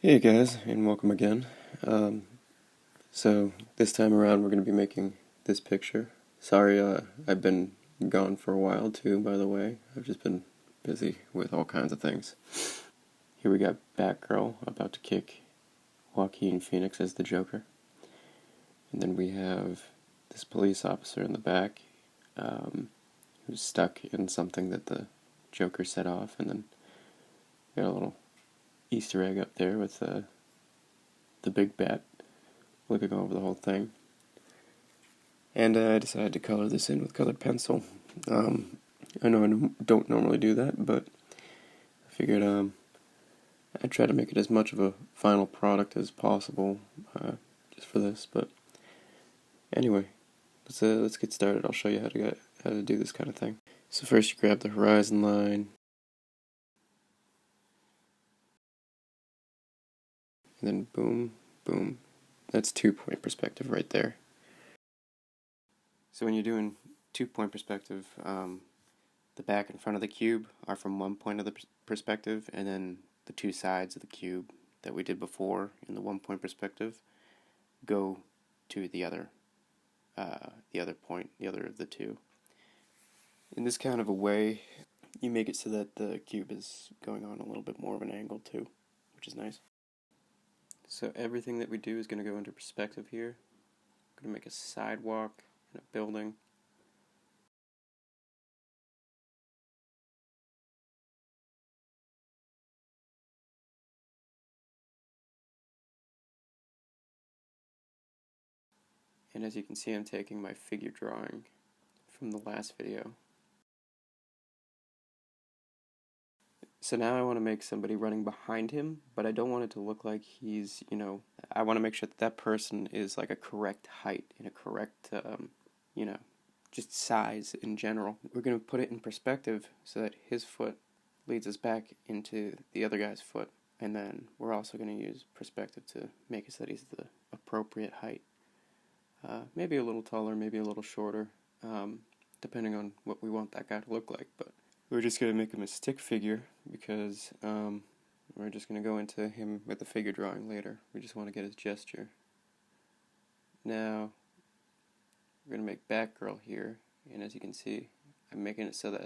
Hey guys, and welcome again. So this time around we're going to be making this picture. Sorry, I've been gone for a while too, by the way. I've just been busy with all kinds of things. Here we got Batgirl about to kick Joaquin Phoenix as the Joker. And then we have this police officer in the back, who's stuck in something that the Joker set off, and then got a little Easter egg up there with the big bat looking over the whole thing. And I decided to color this in with colored pencil. I know I don't normally do that, but I figured I'd try to make it as much of a final product as possible just for this. But anyway, let's get started. I'll show you how to do this kind of thing. So first you grab the horizon line, and then boom, boom. That's 2-point perspective right there. So when you're doing 2-point perspective, the back and front of the cube are from one point of the perspective, and then the two sides of the cube that we did before in the 1-point perspective go to the other point, the other of the two. In this kind of a way, you make it so that the cube is going on a little bit more of an angle too, which is nice. So everything that we do is going to go into perspective here. I'm going to make a sidewalk and a building. And as you can see, I'm taking my figure drawing from the last video. So now I want to make somebody running behind him, but I don't want it to look like he's, I want to make sure that that person is like a correct height and a correct, just size in general. We're going to put it in perspective so that his foot leads us back into the other guy's foot. And then we're also going to use perspective to make it so that he's the appropriate height. Maybe a little taller, maybe a little shorter, depending on what we want that guy to look like. But we're just going to make him a stick figure because we're just going to go into him with the figure drawing later. We just want to get his gesture. Now, we're going to make Batgirl here, and as you can see, I'm making it so that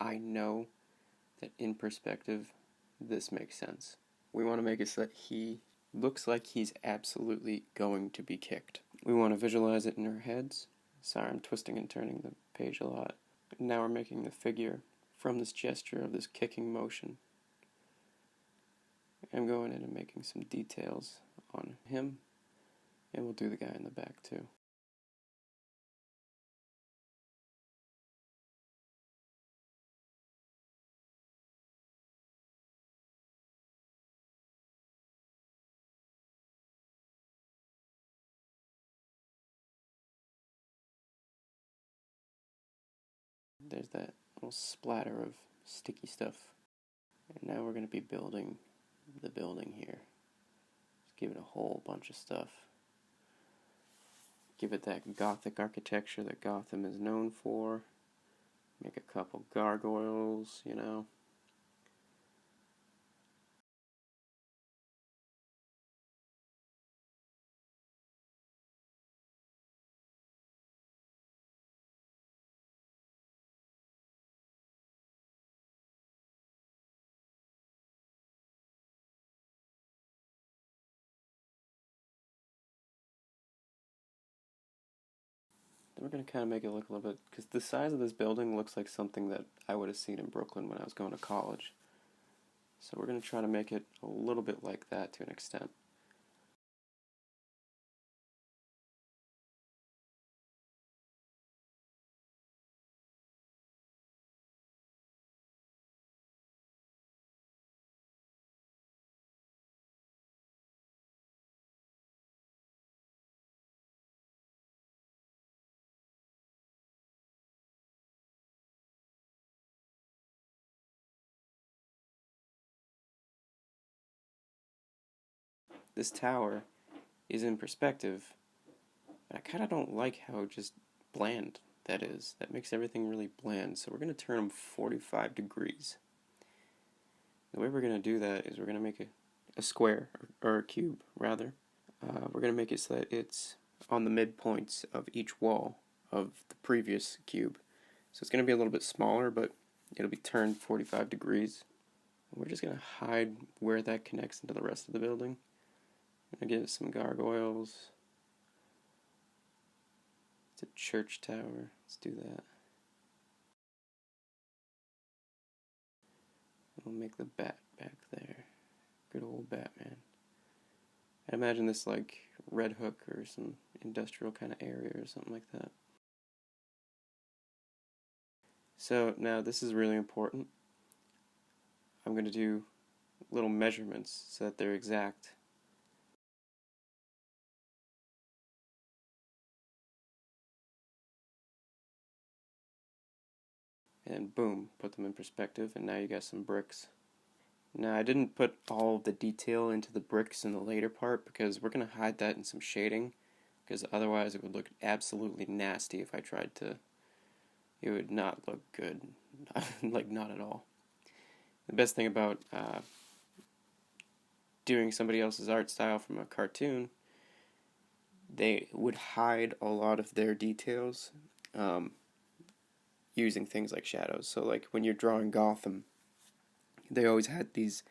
I know that in perspective, this makes sense. We want to make it so that he looks like he's absolutely going to be kicked. We want to visualize it in our heads. Sorry, I'm twisting and turning the page a lot. Now we're making the figure from this gesture of this kicking motion. I'm going in and making some details on him, and we'll do the guy in the back too. There's that little splatter of sticky stuff. And now we're going to be building the building here. Just give it a whole bunch of stuff. Give it that Gothic architecture that Gotham is known for. Make a couple gargoyles, Then we're going to kind of make it look a little bit, because the size of this building looks like something that I would have seen in Brooklyn when I was going to college. So we're going to try to make it a little bit like that to an extent. This tower is in perspective, and I kind of don't like how just bland that is. That makes everything really bland, so we're going to turn them 45 degrees. The way we're going to do that is we're going to make a square, or a cube, rather. We're going to make it so that it's on the midpoints of each wall of the previous cube. So it's going to be a little bit smaller, but it'll be turned 45 degrees. We're just going to hide where that connects into the rest of the building. I'm going to give it some gargoyles. It's a church tower. Let's do that. We'll make the bat back there. Good old Batman. I imagine this like Red Hook or some industrial kind of area or something like that. So now this is really important. I'm going to do little measurements so that they're exact. And boom, put them in perspective, and now you got some bricks. Now I didn't put all of the detail into the bricks in the later part because we're going to hide that in some shading, because otherwise it would look absolutely nasty if I tried to. It would not look good, like not at all. The best thing about doing somebody else's art style from a cartoon, they would hide a lot of their details using things like shadows. So like when you're drawing Gotham, they always had these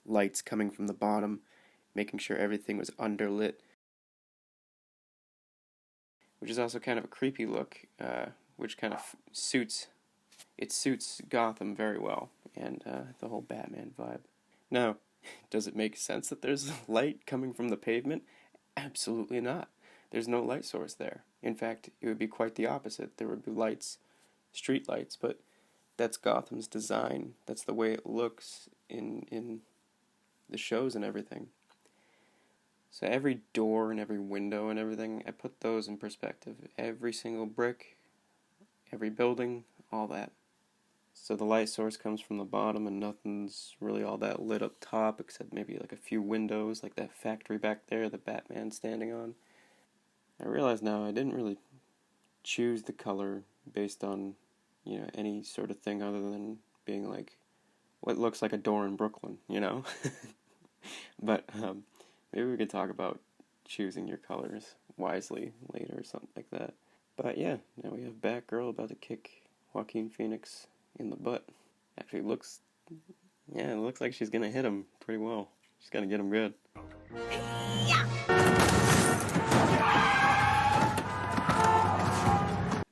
lights coming from the bottom, making sure everything was underlit, which is also kind of a creepy look, which kind of suits Gotham very well, and the whole Batman vibe. Now, does it make sense that there's light coming from the pavement? Absolutely not. There's no light source there. In fact, it would be quite the opposite. There would be lights, street lights, but that's Gotham's design. That's the way it looks in the shows and everything. So every door and every window and everything, I put those in perspective. Every single brick, every building, all that. So the light source comes from the bottom and nothing's really all that lit up top except maybe like a few windows, like that factory back there that Batman's standing on. I realize now I didn't really choose the color based on, any sort of thing other than being like what looks like a door in Brooklyn, But maybe we could talk about choosing your colors wisely later or something like that. But yeah, now we have Batgirl about to kick Joaquin Phoenix in the butt. Actually, it looks like she's gonna hit him pretty well. She's gonna get him good.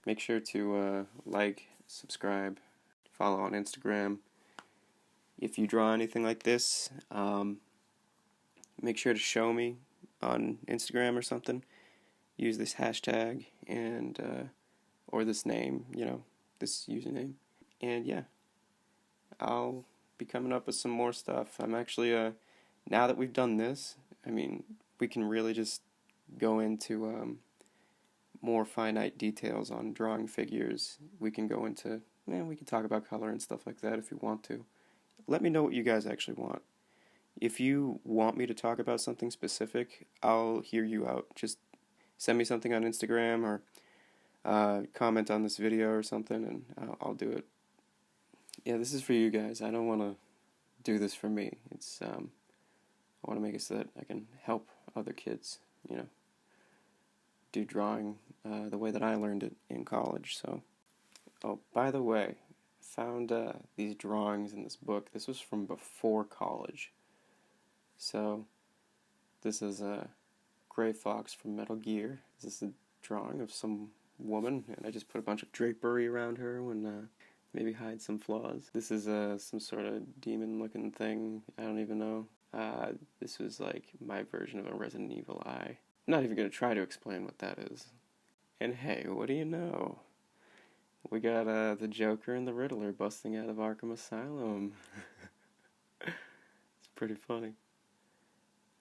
Make sure to like, subscribe, follow on Instagram. If you draw anything like this, make sure to show me on Instagram or something. Use this hashtag and or this name, this username. And yeah, I'll be coming up with some more stuff. I'm actually, now that we've done this, we can really just go into more finite details on drawing figures. We can go into, we can talk about color and stuff like that if you want to. Let me know what you guys actually want. If you want me to talk about something specific, I'll hear you out. Just send me something on Instagram or comment on this video or something, and I'll do it. Yeah, this is for you guys. I don't want to do this for me. It's I want to make it so that I can help other kids, do drawing the way that I learned it in college. So, oh, by the way, I found these drawings in this book. This was from before college. So, this is a Gray Fox from Metal Gear. This is a drawing of some woman, and I just put a bunch of drapery around her when maybe hide some flaws. This is some sort of demon-looking thing. I don't even know. This was like my version of a Resident Evil eye. I'm not even going to try to explain what that is. And hey, what do you know? We got the Joker and the Riddler busting out of Arkham Asylum. It's pretty funny.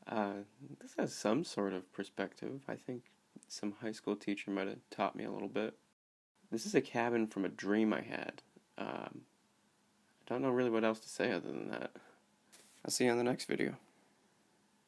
This has some sort of perspective. I think some high school teacher might have taught me a little bit. This is a cabin from a dream I had. I don't know really what else to say other than that. I'll see you on the next video.